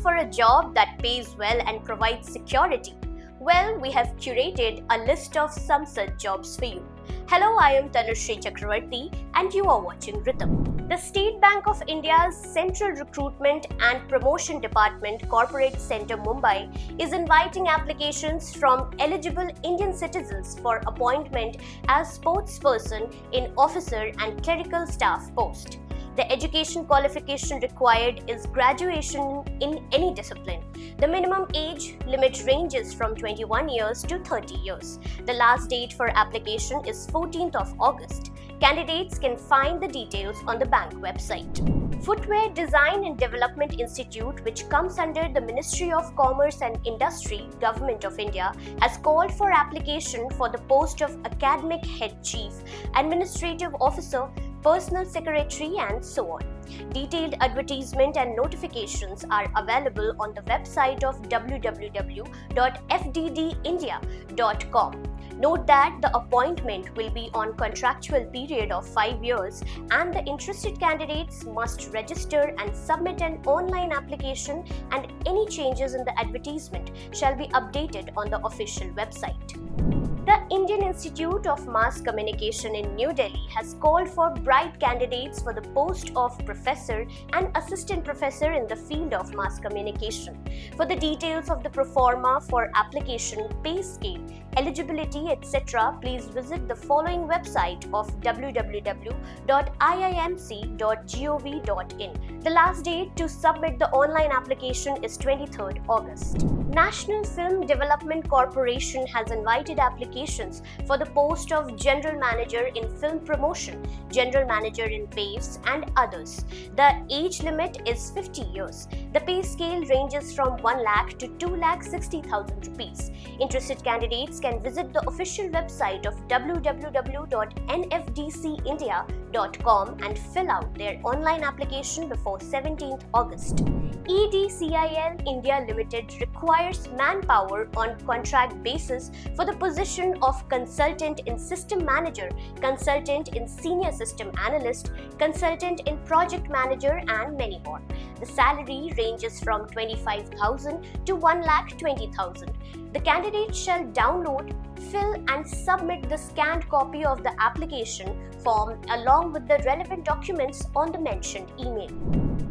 for a job that pays well and provides security? Well, we have curated a list of some such jobs for you. Hello, I am Tanushree Chakravarti and you are watching Rhythm. The State Bank of India's Central Recruitment and Promotion Department Corporate Centre Mumbai is inviting applications from eligible Indian citizens for appointment as spokesperson in officer and clerical staff post. The education qualification required is graduation in any discipline. The minimum age limit ranges from 21 years to 30 years. The last date for application is 14th of August. Candidates can find the details on the bank website. Footwear Design and Development Institute, which comes under the Ministry of Commerce and Industry, Government of India, has called for application for the post of Academic Head Chief, Administrative Officer, Personal Secretary and so on. Detailed advertisement and notifications are available on the website of www.fddindia.com. Note that the appointment will be on contractual period of 5 years and the interested candidates must register and submit an online application, and any changes in the advertisement shall be updated on the official website. The Indian Institute of Mass Communication in New Delhi has called for bright candidates for the post of professor and assistant professor in the field of mass communication. For the details of the proforma for application, pay scale, eligibility, etc., please visit the following website of www.iimc.gov.in. The last date to submit the online application is 23rd August. National Film Development Corporation has invited applications for the post of General Manager in Film Promotion, General Manager in Waves and others. The age limit is 50 years. The pay scale ranges from 1 lakh to 2,60,000 rupees. Interested candidates can visit the official website of www.nfdcindia.com and fill out their online application before 17th August. EDCIL India Limited requires manpower on contract basis for the position of consultant in system manager, consultant in senior system analyst, consultant in project manager and many more. The salary ranges from 25,000 to 1,20,000. The candidate shall download, fill and submit the scanned copy of the application form along with the relevant documents on the mentioned email.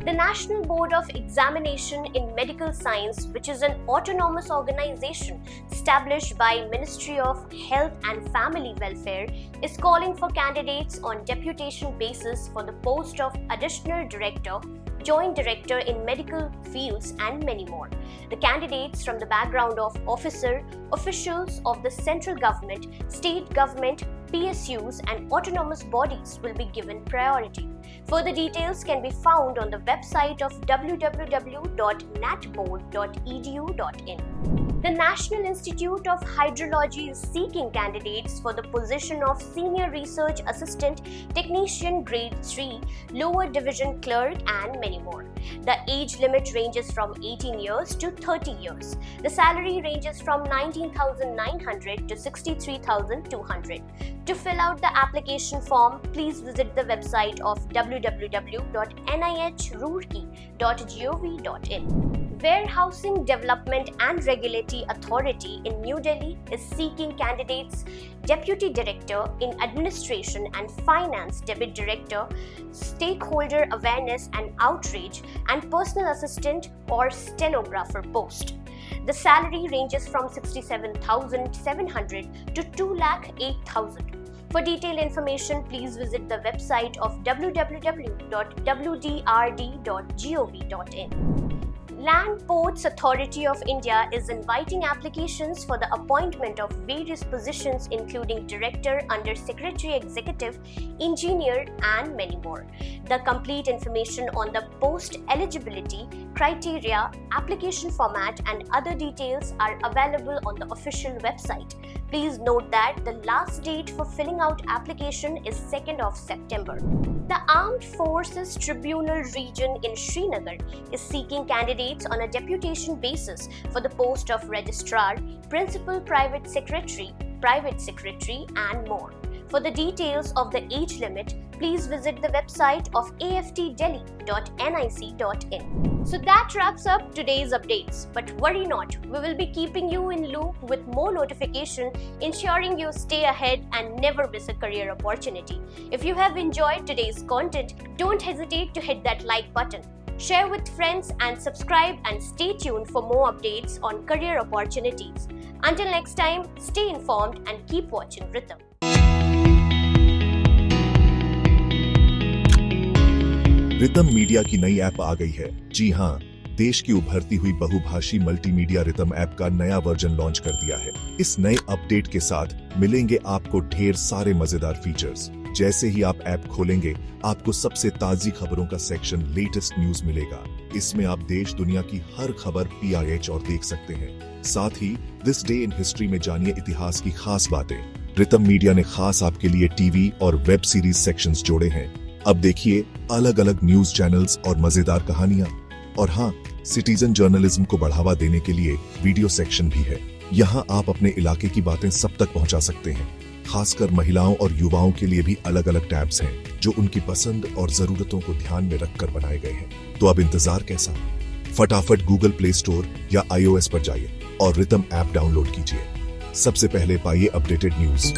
The National Board of Examination in Medical Science, which is an autonomous organization established by Ministry of Health and Family Welfare, is calling for candidates on deputation basis for the post of Additional Director, Joint Director in Medical Fields and many more. The candidates from the background of officer, officials of the central government, state government, PSUs and autonomous bodies will be given priority. Further details can be found on the website of www.natboard.edu.in. The National Institute of Hydrology is seeking candidates for the position of Senior Research Assistant, Technician Grade 3, Lower Division Clerk and many more. The age limit ranges from 18 years to 30 years. The salary ranges from 19,900 to 63,200. To fill out the application form, please visit the website of www.nihroorkee.gov.in. Warehousing Development and Regulatory Authority in New Delhi is seeking candidates Deputy Director in Administration and Finance, Debit Director, Stakeholder Awareness and Outreach, and Personal Assistant or Stenographer post. The salary ranges from 67,700 to 2,08,000. For detailed information, please visit the website of www.wdrd.gov.in. Land Ports Authority of India is inviting applications for the appointment of various positions including Director, Under Secretary Executive, Engineer and many more. The complete information on the post eligibility, criteria, application format and other details are available on the official website. Please note that the last date for filling out application is 2nd of September. The Armed Forces Tribunal region in Srinagar is seeking candidates on a deputation basis for the post of Registrar, Principal Private Secretary and more. For the details of the age limit, please visit the website of aftdelhi.nic.in. So that wraps up today's updates. But worry not, we will be keeping you in loop with more notification, ensuring you stay ahead and never miss a career opportunity. If you have enjoyed today's content, don't hesitate to hit that like button. Share with friends and subscribe, and stay tuned for more updates on career opportunities. Until next time, stay informed and keep watching Rhythm. Ritam media की नई app आ गई है। जी हाँ, देश की उभरती हुई बहुभाषी मल्टीमीडिया रितम ऐप का नया वर्जन लॉन्च कर दिया है। इस नए अपडेट के साथ मिलेंगे आपको ढेर सारे मजेदार फीचर्स। जैसे ही आप ऐप खोलेंगे, आपको सबसे ताजी खबरों का सेक्शन लेटेस्ट न्यूज मिलेगा। इसमें आप देश दुनिया की हर खबर PIH और देख सकते हैं। साथ ही दिस डे इन हिस्ट्री में जानिए इतिहास की खास बातें। रितम मीडिया ने खास आपके लिए टीवी और वेब सीरीज सेक्शंस जोड़े हैं। अब देखिए अलग अलग न्यूज चैनल्स और मजेदार कहानियां। और हाँ, सिटीजन जर्नलिज्म को बढ़ावा देने के लिए वीडियो सेक्शन भी है। यहाँ आप अपने इलाके की बातें सब तक पहुँचा सकते हैं। खासकर महिलाओं और युवाओं के लिए भी अलग अलग टैब्स हैं, जो उनकी पसंद और जरूरतों को ध्यान में रखकर बनाए गए हैं। तो अब इंतजार कैसा? फटाफट गूगल प्ले स्टोर या iOS पर जाइए और रितम ऐप डाउनलोड कीजिए। सबसे पहले पाइए अपडेटेड न्यूज।